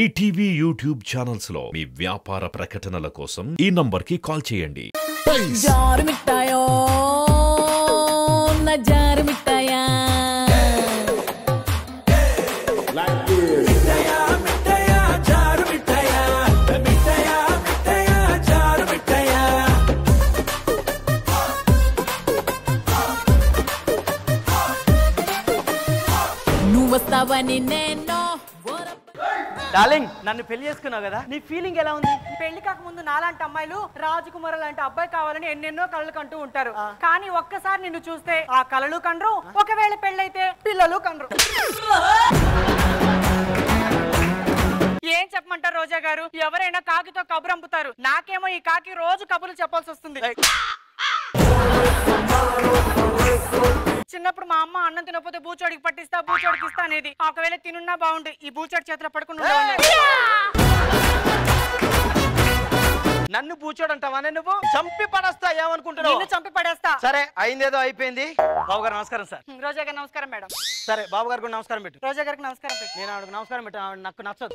ETV YouTube channels లో మీ వ్యాపార ప్రకటనల కోసం ఈ నంబర్ కి కాల్ చేయండి. జారు మిఠాయో నా జారు మిఠాయా నువ్వు వస్తావని నేను డార్లింగ్ నన్ను పెళ్లి చేసుకున్నావు కదా, నీ ఫీలింగ్ ఎలా ఉంది? పెళ్లి కాకముందు నాలాంటి అమ్మాయిలు రాజకుమారు లాంటి అబ్బాయి కావాలని ఎన్నెన్నో కళలు కంటూ ఉంటారు. కానీ ఒక్కసారి నిన్ను చూస్తే ఆ కళలు కండ్రు, ఒకవేళ పెళ్ళైతే పిల్లలు కండ్రు. ఏం చెప్పమంటారు రోజా గారు? ఎవరైనా కాకితో కబురు అంపుతారు, నాకేమో ఈ కాకి రోజు కబుర్లు చెప్పాల్సి వస్తుంది. చిన్నప్పుడు మా అమ్మ అన్నం తినకపోతే బూచోడికి పట్టిస్తా బూచోడికి ఇస్తా అనేది. ఒకవేళ తినున్నా బాగుండు, ఈ బూచోడి చేతిలో పడుకుని నన్ను బూచోడు అంటావా? నువ్వు చంపి పడేస్తా ఏమనుకుంటున్నావు? చంపి పడేస్తా. సరే అయిందేదో అయిపోయింది. బాబు గారు నమస్కారం సార్. రోజా గారు నమస్కారం మేడం. సరే బాబు గారు కూడా నమస్కారం పెట్టు. రోజా గారికి నమస్కారం పెట్టు. నేను ఆవిడకి నమస్కారం పెట్టు. ఆవిడ నాకు నచ్చదు.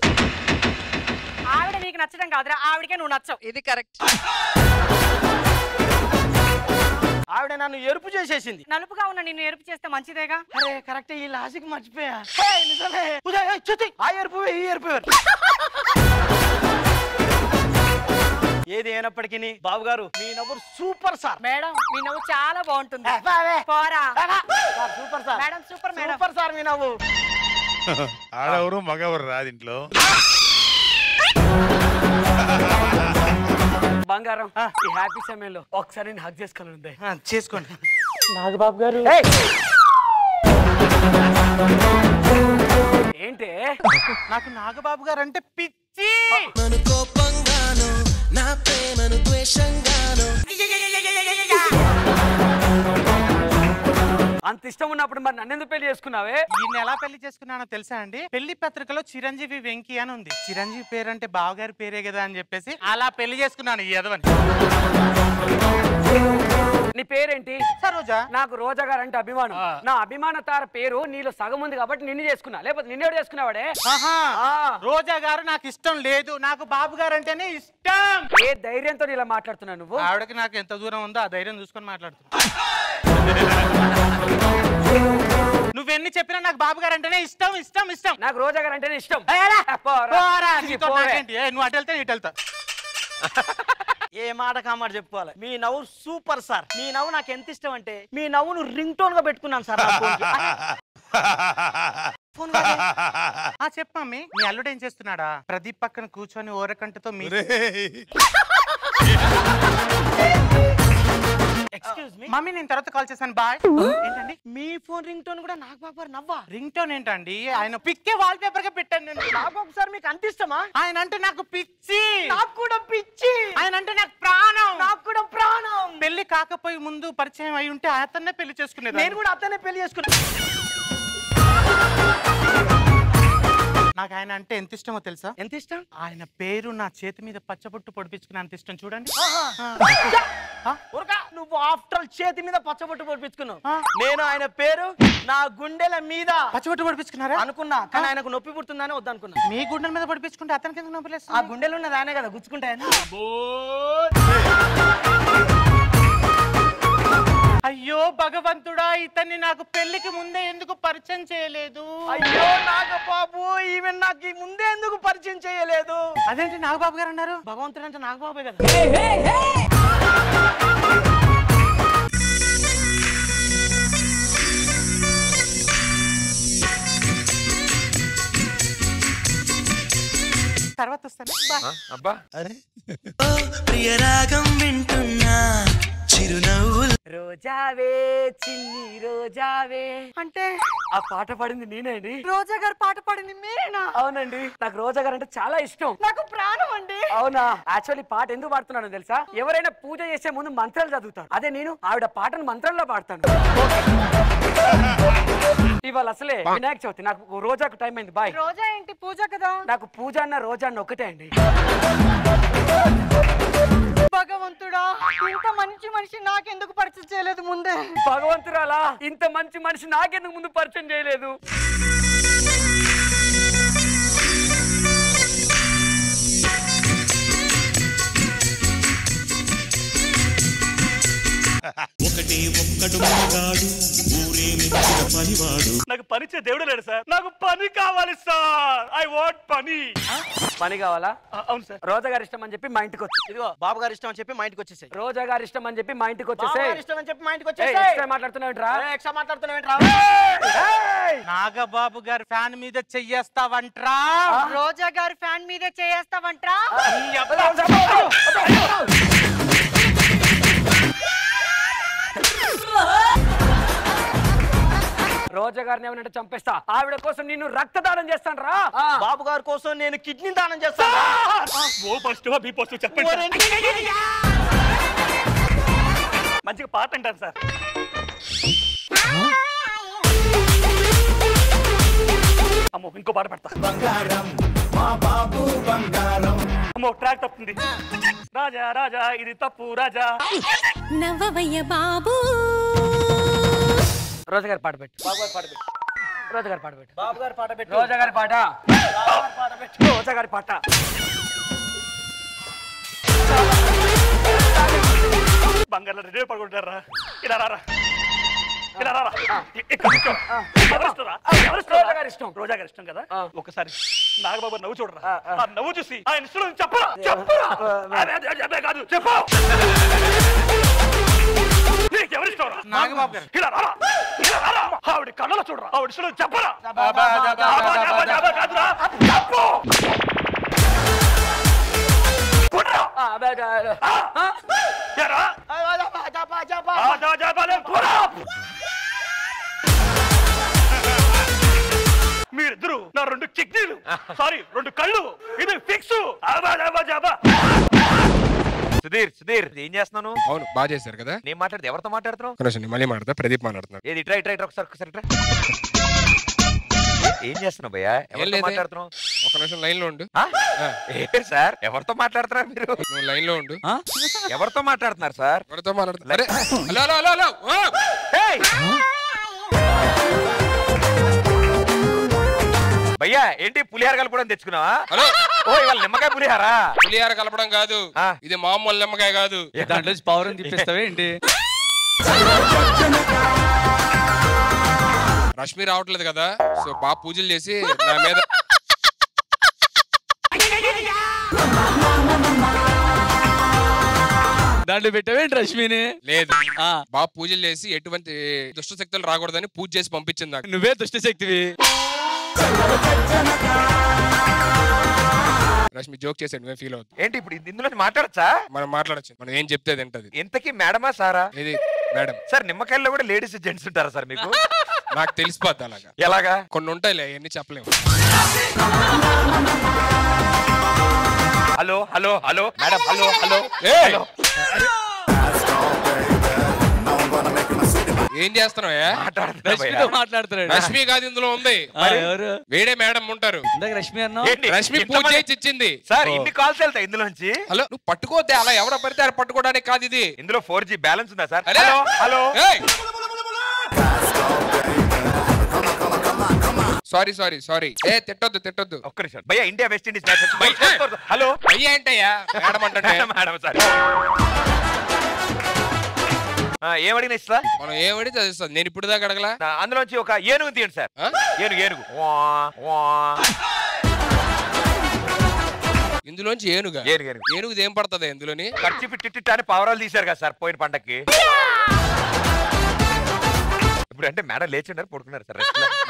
ఆవిడ నీకు నచ్చడం కాదురా, ఆవిడకే నువ్వు నచ్చవు. ఇది కరెక్ట్. ఆవిడ నన్ను ఎరుపు చేసేసింది. నలుపుగా ఉన్న నిన్ను ఎరుపు చేస్తే మంచిదేగా. అరే కరెక్ట్, ఈ లాజిక్ మర్చిపోయా. నిజమే. ఆ ఎరుపు ఈ ఎరుపు ఏది అయినప్పటికీ బాబు గారు మీ నవ్వు సూపర్ సార్. మేడం మీ నవ్వు చాలా బాగుంటుంది. పోరా super sir. Madam super madam. Super sir మీ నవ్వు. ఆడెవరు మగెవరు రాదు ఇంట్లో. బంగారం ఈ హ్యాపీ సమయంలో ఒకసారి నేను హగ్ చేసుకోవాలండి. చేసుకోండి నాగబాబు గారు. ఏంటి నాకు నాగబాబు గారు అంటే పిచ్చి. అంత ఇష్టం ఉన్నప్పుడు మరి నన్ను ఎందుకు పెళ్లి చేసుకున్నావే? ఈయన ఎలా పెళ్లి చేసుకున్నానో తెలుసా అండి? పెళ్లి పత్రికలో చిరంజీవి వెంకీ అని ఉంది. చిరంజీవి పేరు అంటే బావగారి పేరే కదా అని చెప్పేసి అలా పెళ్లి చేసుకున్నాను ఈ యదవని. నీ పేరేంటి? సరోజా. నాకు రోజా గారు అంటే అభిమానం. నా అభిమాన తార పేరు నీలో సగం ఉంది కాబట్టి నిన్ను చేసుకున్నా, లేకపోతే నిన్నెవడు చేసుకున్నావాడే? రోజా గారు నాకు ఇష్టం లేదు, నాకు బాబు గారు అంటేనే ఇష్టం. ఏ ధైర్యంతో ఇలా మాట్లాడుతున్నావు నువ్వు? ఆవిడకి నాకు ఎంత దూరం ఉందో ఆ ధైర్యం చూసుకొని మాట్లాడుతున్నా. నువ్వెన్ని చెప్పినా నాకు బాబు గారు అంటేనే ఇష్టం ఇష్టం ఇష్టం. నాకు రోజా గారు అంటేనే ఇష్టం. నువ్వు అటు వెళ్తే ఇటు వెళ్తా. ఏ మాట కామాట చెప్పుకోవాలి. మీ నవ్వు సూపర్ సార్. మీ నవ్వు నాకు ఎంత ఇష్టం అంటే మీ నవ్వును రింగ్ టోన్ గా పెట్టుకున్నాను సార్. చెప్పు మమ్మీ, మీ అల్లుడు ఏం చేస్తున్నాడా? ప్రదీప్ పక్కన కూర్చొని ఓరకంటతో మీ ఎక్స్క్యూజ్ మీ మమ్మీ, నేను తర్వాత కాల్ చేశాను. బాయ్. ఏంటండి మీ ఫోన్ రింగ్ టోన్ కూడా నాగబాబు గారు నవ్వా? రింగ్ టోన్ ఏంటండి? ఆయన పిక్కే వాల్ పేపర్ గా పెట్టాను నేను. నాగబాబు సార్ మీకు అంత ఇష్టమా? ఆయన అంటే నాకు పిచ్చి. నాకు కూడా పిచ్చి. ఆయన అంటే నాకు ప్రాణం. నాకు కూడా ప్రాణం. పెళ్లి కాకపోయి ముందు పరిచయం అయి ఉంటే అతన్నే పెళ్లి చేసుకునేది. నేను కూడా అతనే పెళ్లి చేసుకున్నా. నాకు ఆయన అంటే ఎంత ఇష్టమో తెలుసా? ఎంత ఇష్టం? ఆయన పేరు నా చేతి మీద పచ్చబొట్టు పొడిపించుకుని అంత ఇష్టం. చూడండి. నువ్వు ఆఫ్టర్ చేతి మీద పచ్చబొట్టు పొడిపించుకున్నావు. నేను ఆయన పేరు నా గుండెల మీద పచ్చబొట్టు పొడిపించుకున్నారా అనుకున్నా, కానీ ఆయనకు నొప్పి పుడుతుందని వద్దనుకున్నా. మీ గుండెల మీద పొడిపించుకుంటే అతనికి ఎందుకు నొప్పి లేదు? ఆ గుండెలు ఉన్నది ఆయనే కదా, గుచ్చుకుంటాయని. అయ్యో భగవంతుడా, ఇతన్ని నాకు పెళ్లికి ముందే ఎందుకు పరిచయం చేయలేదు? అయ్యో నాగబాబు, ఈమె నాకు ముందే ఎందుకు పరిచయం చేయలేదు? అదేంటి నాగబాబు గారు అన్నారు? భగవంతుడు అంటే నాగబాబే కదా. తర్వాత వస్తాను. అబ్బా ప్రియరాగం వింటున్నా చిరునవ్వులు. రోజావే చిన్ని రోజావే అంటే ఆ పాట పాడింది నేనండి. రోజా గారు పాట పాడింది మీరేనా? అవునండి, నాకు రోజా గారు అంటే చాలా ఇష్టం. నాకు ప్రాణం అండి. అవునా? యాక్చువల్లీ పాట ఎందుకు పాడుతున్నాను తెలుసా? ఎవరైనా పూజ చేసే ముందు మంత్రాలు చదువుతారు, అదే నేను ఆవిడ పాటను మంత్రంలో పాడతాను. ఇవాళ అసలే వినాయక చవితి, నాకు రోజాకు టైం అయింది. బాయ్. రోజా ఏంటి పూజ కదా? నాకు పూజ అన్న రోజా అన్న ఒకటే అండి. భగవంతుడా, ఇంత మంచి మనిషి నాకెందుకు పరిచయం చేయలేదు ముందే? భగవంతురాలా, ఇంత మంచి మనిషి నాకెందుకు ముందు పరిచయం చేయలేదు? నాకు పనిచ్చే దేవుడు లేడు సార్, నాకు పని కావాలి సార్. ఐ వాంట్ పని. పని కావాలా? అవును సార్. రోజా గారి ఇష్టం అని చెప్పి మా ఇంటికి వచ్చి, ఇదిగో బాబు గారి ఇష్టం అని చెప్పి మా ఇంటికి వచ్చేసాయి. రోజా గారి ఇష్టం అని చెప్పి మా ఇంటికి వచ్చేసాయి. ఇష్టం అని చెప్పి మా ఇంటికి వచ్చేసాయి. ఎక్స్ట్రా మాట్లాడుతున్నావేంట్రా? ఎక్స్ట్రా మాట్లాడుతున్నావేంట్రా? నాగబాబు గారి ఫ్యాన్ మీద చెయ్యేస్తావంట్రా? రోజా గారి ఫ్యాన్ మీద చేస్తావంట్రా? రోజా గారిని ఏమనంటే చంపేస్తా. ఆవిడ కోసం నేను రక్తదానం చేస్తాను రా. బాబు గారి కోసం నేను కిడ్నీ దానం చేస్తాను. చెప్పండి. మంచిగా పాట అంటాను సార్. అమ్మో ఇంకో పాట పెడతా. అమ్మో ట్రాక్ తప్పుతుంది. రాజా రాజా ఇది తప్పు రాజా. నవ్వవయ్య బాబు. రోజా గారి పాట పెట్టు. బాబు గారి పాట పెట్టు. రోజా గారి పాట పెట్టు. బాబు గారి పాట పెట్టు. రోజా గారి పాట. రోజా గారి పాట. బంగారు రెడీ పడుకుంటారా? ఇలా రారా, ఇలా రారా. రోజా గారి ఇష్టం. రోజా గారి ఇష్టం కదా. ఒకసారి నాగబాబు నవ్వు చూడరా. ఆ నవ్వు చూసి ఆయన ఇష్టం చెప్పరా, చెప్పరా. కాదు చెప్పు. నీకెవరిష్టం? నాగబాబు గారు. ఇలా రారా, ఇలా రారా. ఆవిడ కళ్ళలో చూడరా. ఆవిడ ఇష్టం చెప్పరా. కాదురా చెప్పు. మీరిద్దరు నా రెండు కిడ్నీలు, సారీ రెండు కళ్ళు, ఇది ఫిక్స్. సుధీర్ సుధీర్ ఏం చేస్తున్నాను? అవును బాగా చేశారు కదా. నేను మాట్లాడితే ఎవరితో మాట్లాడుతున్నావు? కొంచెం మళ్ళీ మాట్లాడతా. ప్రదీప్ మాట్లాడుతున్నాడు. ఏది ట్రై ట్రై ఒకసారి ఏం చేస్తున్నావు భయ్యా? ఎవరితో మాట్లాడుతున్నావు? ఒక నిమిషం లైన్ లో ఉండు. సార్ ఎవరితో మాట్లాడుతున్నారు మీరు? నువ్వు లైన్ లో ఉండు. ఎవరితో మాట్లాడుతున్నారు సార్? ఎవరితో మాట్లాడుతున్నారు? Hello hello hello hello. భయ్యా ఏంటి పులిహార కలపడం తెచ్చుకున్నావా? హలో. ఓ ఇవాళ నిమ్మకాయ పులిహారా? పులిహార కలపడం కాదు, ఇది మామూలు నిమ్మకాయ కాదు. దాంట్లో పౌరం తిప్పిస్తావే ఏంటి? రష్మి రావట్లేదు కదా, సో బాగా పూజలు చేసి నా మీద దాంట్లో పెట్టావేంటి రష్మిని? లేదు, బాగా పూజలు చేసి ఎటువంటి దుష్ట శక్తులు రాకూడదని పూజ చేసి పంపించింది నాకు. నువ్వే దుష్ట శక్తివి. రష్మి జోక్ చేసాడు, నువ్వే ఫీల్ అవుతుంది ఏంటి? ఇప్పుడు ఇందులో మాట్లాడచ్చా? మనం మాట్లాడచ్చు. మనం ఏం చెప్తే తింటది. ఇంతకీ మేడమా సారా? ఇది మేడం. సార్ నిమ్మకాయల్లో కూడా లేడీస్ జెంట్స్ ఉంటారా సార్ మీకు? నాకు తెలిసిపోద్ది అలాగా. ఎలాగా? కొన్ని ఉంటాయిలే, అవన్నీ చెప్పలేము. Hello hello hello madam, hello hello hello. ఏం చేస్తున్నావు? మాట్లాడుతున్నాడు. రష్మి కాదు ఇందులో ఉంది. వేడే మేడం ఉంటారు. రష్మి అన్నా, రష్మి పూజ చేసి ఇచ్చింది. సార్ ఇన్ని కాల్స్ వెళ్తాయి ఇందులోంచి. హలో నువ్వు పట్టుకోతే అలా ఎవరో పడితే అలా పట్టుకోవడానికి కాదు ఇది. ఇందులో 4G బ్యాలెన్స్ ఉందా sir? Hello hello. Sorry sorry sorry. తిట్టొద్దు. ఒక్క నిమిషం భయ్యా, India West Indies match. Hello అయ్యా ఏంటయ్యా మేడం అంటే? మేడం సార్ ఏమడిగిన ఇస్తా? మనం ఏమడిగితే చదివిస్తాం. నేను ఇప్పుడు దాకా అడగలా. అందులోంచి ఒక ఏనుగు తీయండి సార్. ఏనుగు. ఇందులోంచి ఏనుగు ఏం పడుతుంది ఇందులోని? ఖర్చు పిట్టి అని పావురాలు తీశారు కదా సార్ పోయిన పండక్కి. ఇప్పుడు అంటే మేడం లేచి ఉన్నారు, పడుకున్నారు సార్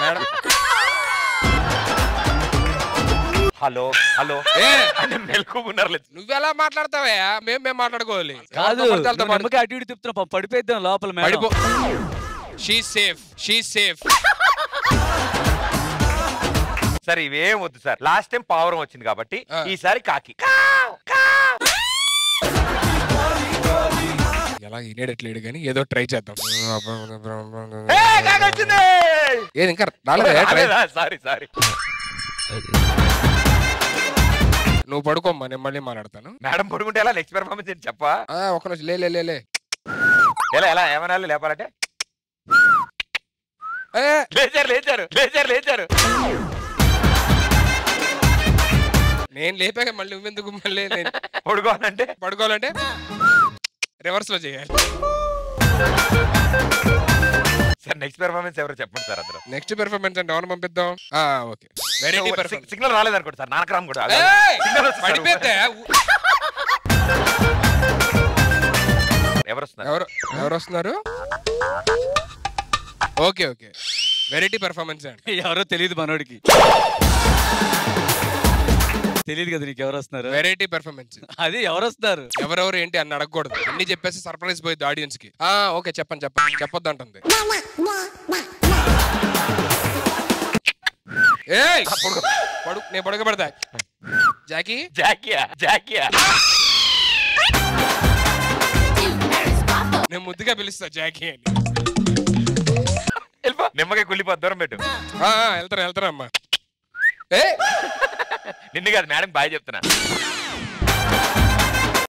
మేడం. హలో హలో అంటే మెలకున్నారు. నువ్వెలా మాట్లాడతావా? మేము మాట్లాడుకోవాలి కాదు. అటు ఇటు తిప్పుతున్నాం, పడిపోయిద్దాం లోపల. సేఫ్. సార్ ఇవేం వద్దు సార్. లాస్ట్ టైం పావురం వచ్చింది కాబట్టి ఈసారి కాకి. ఎలా వినేటట్లేడు కానీ ఏదో ట్రై చేద్దాం. ఏది ఇంకా రాలేదా? సారీ. నువ్వు పడుకోమ్మా, నేను మళ్ళీ మాట్లాడతాను. మేడం పడుకుంటే ఎలా? నెక్స్ట్ పెర్ఫార్మెన్స్ ఏంటి చెప్పా? ఒక రోజు లే ఎలా ఏమన్నా లేపాలంటే లేచారు. నేను లేపాక మళ్ళీ నువ్వెందుకు? మళ్ళీ పడుకోవాలంటే రివర్స్ లో చేయాలి. సార్ నెక్స్ట్ పెర్ఫార్మెన్స్ ఎవరు చెప్పండి సార్ అందరూ. నెక్స్ట్ పెర్ఫార్మెన్స్ అంటే ఎవరు పంపిద్దాం? Okay variety performance. సిగ్నల్ రాలేదు అనుకోండి సార్, నానక్రామ్ కూడా పడిపోతే ఎవరు వస్తున్నారు? ఎవరు వస్తున్నారు? ఓకే ఓకే వెరైటీ పెర్ఫార్మెన్స్ అండి. ఎవరో తెలియదు మనోడికి, తెలియదు కదా నీకు ఎవరు వస్తున్నారు. వెరైటీ పెర్ఫార్మెన్స్ అది ఎవరు వస్తున్నారు, ఎవరెవరు ఏంటి అని అడగకూడదు, అన్ని చెప్పేసి సర్ప్రైజ్ పోయింది ఆడియన్స్ కి. ఓకే చెప్పండి చెప్పొద్దు అంటుంది. ఏయ్ పడు, నేను పడుకోబెడతా. జాకీ జాకియా నేను ముద్దుగా పిలుస్తా జాకీ అని. నిమ్మకాయ కుళ్ళిపో, దూరం పెట్టు. వెళ్తారా అమ్మా. నిన్ను కాదు మేడం బాయ్ చెప్తున్నా.